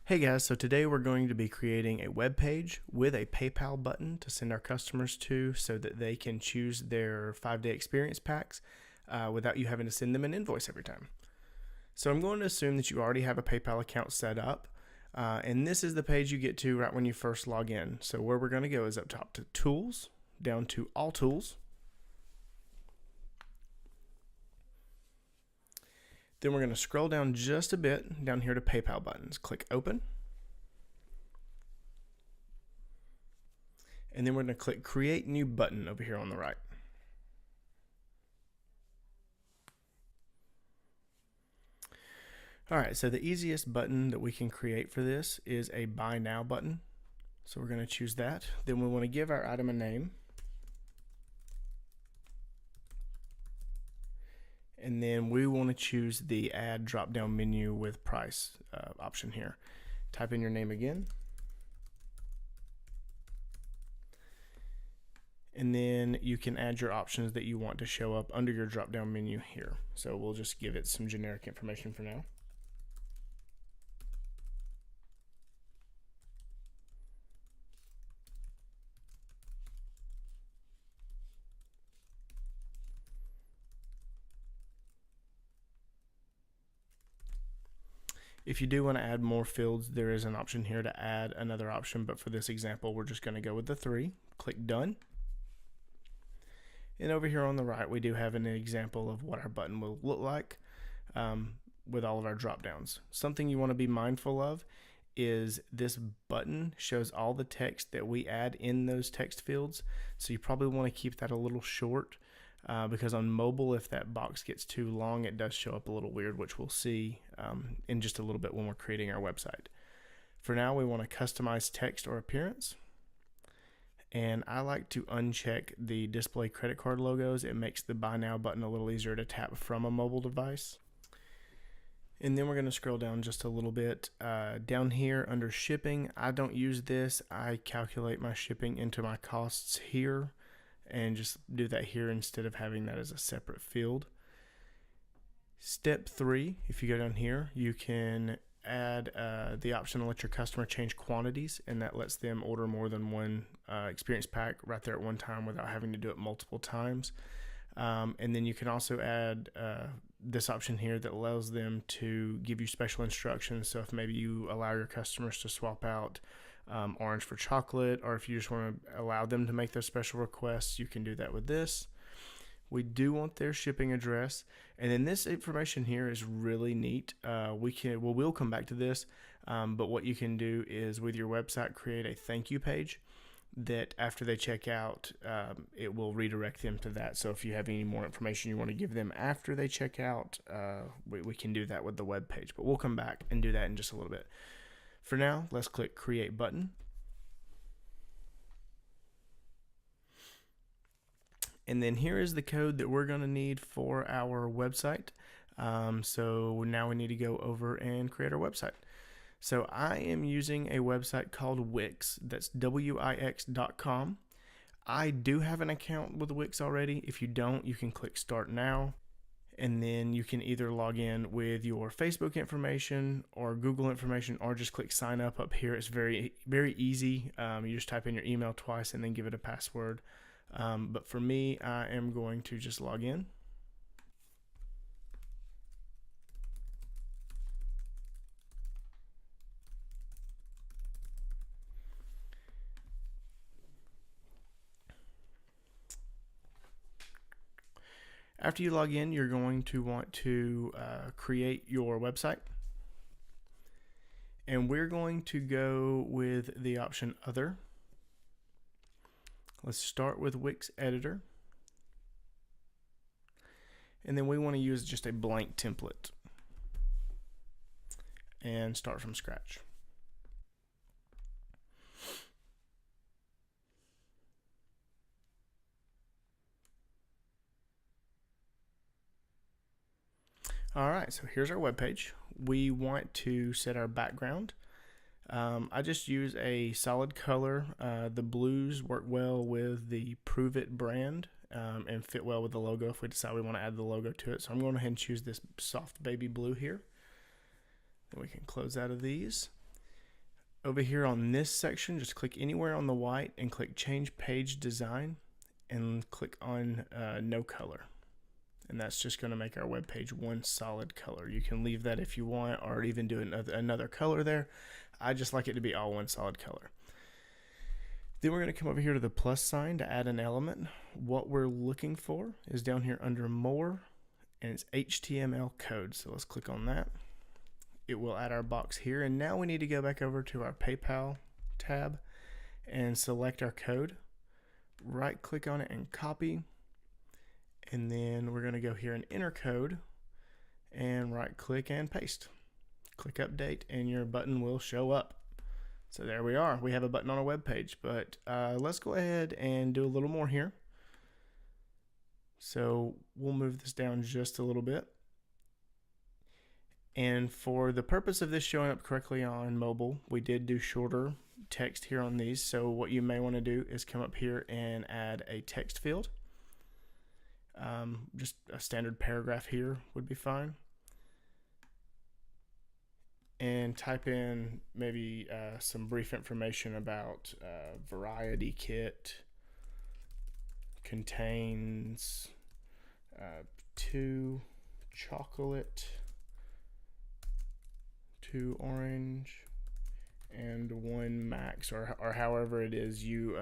Hey guys, so today we're going to be creating a web page with a PayPal button to send our customers to so that they can choose their 5-day experience packs without you having to send them an invoice every time. So I'm going to assume that you already have a PayPal account set up, and this is the page you get to right when you first log in. So where we're going to go is up top to Tools, down to All Tools. Then we're going to scroll down just a bit down here to PayPal buttons. Click Open. And then we're going to click Create New Button over here on the right. Alright, so the easiest button that we can create for this is a Buy Now button. So we're going to choose that. Then we want to give our item a name. And then we want to choose the Add drop-down menu with price option here. Type in your name again. And then you can add your options that you want to show up under your drop-down menu here. So we'll just give it some generic information for now. If you do want to add more fields, there is an option here to add another option, but for this example, we're just going to go with the 3. Click Done. And over here on the right, we do have an example of what our button will look like with all of our drop downs. Something you want to be mindful of is this button shows all the text that we add in those text fields. So you probably want to keep that a little short because on mobile, if that box gets too long, it does show up a little weird, which we'll see in just a little bit when we're creating our website. For now, we want to customize text or appearance. And I like to uncheck the display credit card logos. It makes the Buy Now button a little easier to tap from a mobile device. And then we're going to scroll down just a little bit. Down here under shipping, I don't use this. I calculate my shipping into my costs here and just do that here instead of having that as a separate field. Step 3, if you go down here, you can add the option to let your customer change quantities, and that lets them order more than one experience pack right there at one time without having to do it multiple times. And then you can also add this option here that allows them to give you special instructions. So if maybe you allow your customers to swap out orange for chocolate, or if you just want to allow them to make those special requests, you can do that with this. We do want their shipping address, and then this information here is really neat. We'll come back to this, but what you can do is with your website create a thank you page that after they check out, it will redirect them to that. So if you have any more information you want to give them after they check out, we can do that with the web page, but we'll come back and do that in just a little bit. For now, let's click Create Button. And then here is the code that we're going to need for our website. So now we need to go over and create our website. So I am using a website called WIX. That's WIX.com. I do have an account with WIX already. If you don't, you can click Start Now. And then you can either log in with your Facebook information or Google information, or just click sign up here. It's very, very easy. You just type in your email twice and then give it a password. But for me, I am going to just log in. After you log in, you're going to want to create your website. And we're going to go with the option Other. Let's start with Wix Editor. And then we want to use just a blank template and start from scratch. Alright, so here's our web page. We want to set our background. I just use a solid color. The blues work well with the Prüvit brand and fit well with the logo if we decide we want to add the logo to it. So I'm going ahead and choose this soft baby blue here. Then we can close out of these. Over here on this section, just click anywhere on the white and click Change Page Design and click on No Color. And that's just going to make our web page one solid color. You can leave that if you want, or even do another color there. I just like it to be all one solid color. Then we're going to come over here to the plus sign to add an element. What we're looking for is down here under More, and it's HTML code. So let's click on that. It will add our box here. And now we need to go back over to our PayPal tab and select our code. Right click on it and copy. And then we're going to go here and enter code and right click and paste. Click update and your button will show up. So there we are. We have a button on a web page, but let's go ahead and do a little more here. So we'll move this down just a little bit. And for the purpose of this showing up correctly on mobile, we did do shorter text here on these. So what you may want to do is come up here and add a text field. Just a standard paragraph here would be fine. And type in maybe some brief information about variety kit contains 2 chocolate, 2 orange, and 1 max, or however it is you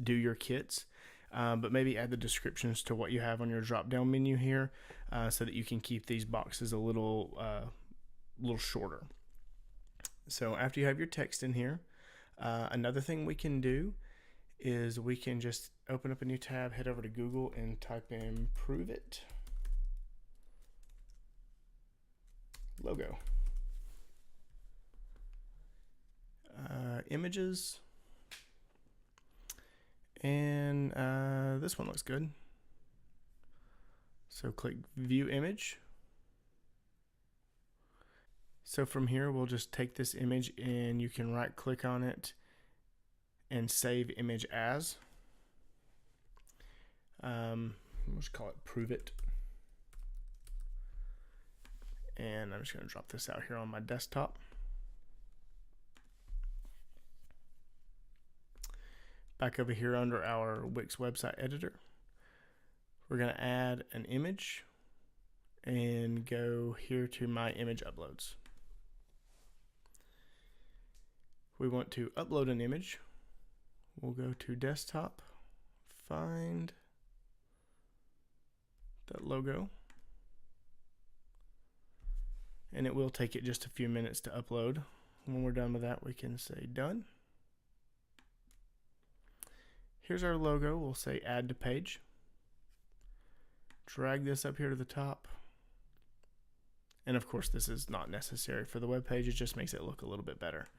do your kits. But maybe add the descriptions to what you have on your drop-down menu here, so that you can keep these boxes a little shorter. So after you have your text in here, another thing we can do is we can just open up a new tab, head over to Google, and type in Prüvit logo. Images. And this one looks good. So click View Image. So from here, we'll just take this image and you can right click on it and save image as. We'll just call it Prüvit. And I'm just going to drop this out here on my desktop. Back over here under our WIX website editor, we're going to add an image and go here to My Image Uploads. We want to upload an image. We'll go to Desktop, find that logo, and it will take it just a few minutes to upload. When we're done with that, we can say Done. Here's our logo. We'll say Add to Page. Drag this up here to the top. And of course, this is not necessary for the web page. It just makes it look a little bit better.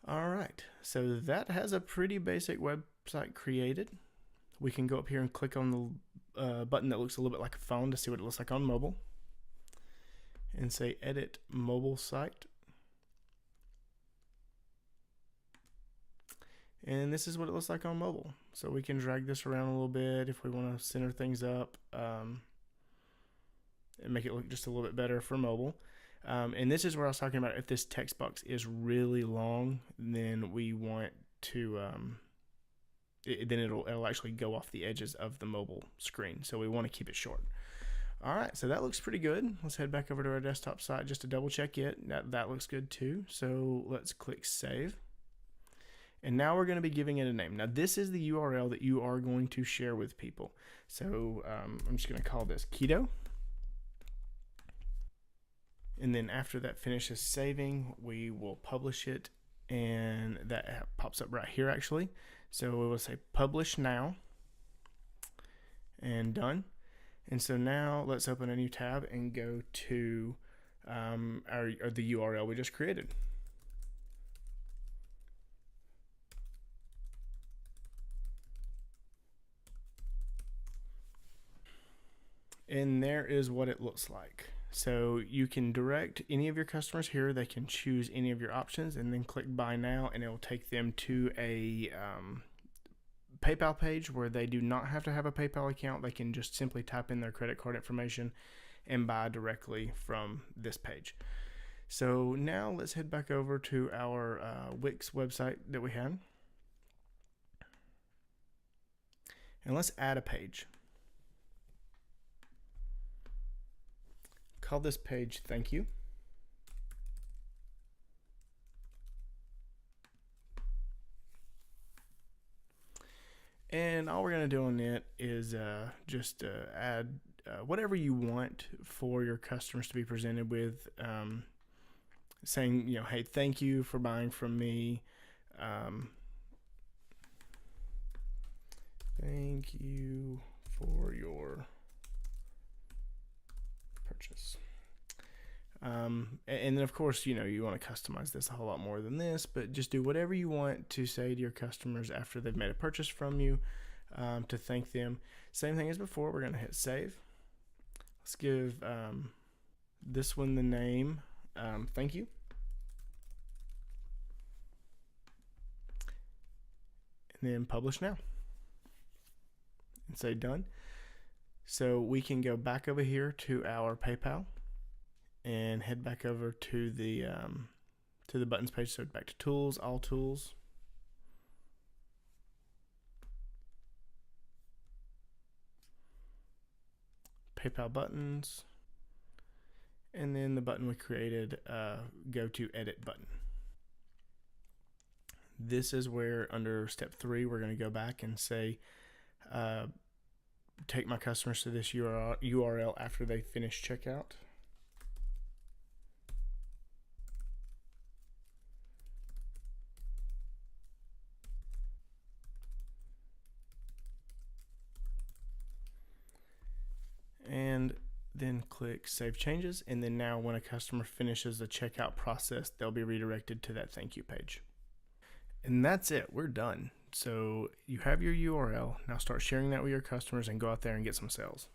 All right, so that has a pretty basic website created. We can go up here and click on the button that looks a little bit like a phone to see what it looks like on mobile. And say Edit Mobile Site. And this is what it looks like on mobile. So we can drag this around a little bit if we want to center things up and make it look just a little bit better for mobile. And this is where I was talking about if this text box is really long, then we want to, then it'll actually go off the edges of the mobile screen. So we want to keep it short. All right, so that looks pretty good. Let's head back over to our desktop site just to double check it. That looks good too. So let's click Save. And now we're going to be giving it a name. Now this is the URL that you are going to share with people. So I'm just going to call this KETO. And then after that finishes saving, we will publish it. And that pops up right here actually. So we will say Publish Now. And done. And so now let's open a new tab and go to the URL we just created. And there is what it looks like. So you can direct any of your customers here. They can choose any of your options and then click Buy Now, and it will take them to a PayPal page where they do not have to have a PayPal account. They can just simply type in their credit card information and buy directly from this page. So now let's head back over to our WIX website that we had. And let's add a page. Call this page Thank You. And all we're going to do on it is just add whatever you want for your customers to be presented with, saying, hey, thank you for buying from me. Thank you for your purchase. And then, of course, you want to customize this a whole lot more than this, but just do whatever you want to say to your customers after they've made a purchase from you, to thank them. Same thing as before. We're going to hit save. Let's give this one the name Thank You. And then publish now. And say done. So we can go back over here to our PayPal and head back over to the buttons page. So back to tools, all tools. PayPal buttons. And then the button we created, go to edit button. This is where under step 3, we're going to go back and say, take my customers to this URL after they finish checkout. And then click Save Changes. And then now when a customer finishes the checkout process, they'll be redirected to that thank you page. And that's it. We're done. So you have your URL. Now start sharing that with your customers and go out there and get some sales.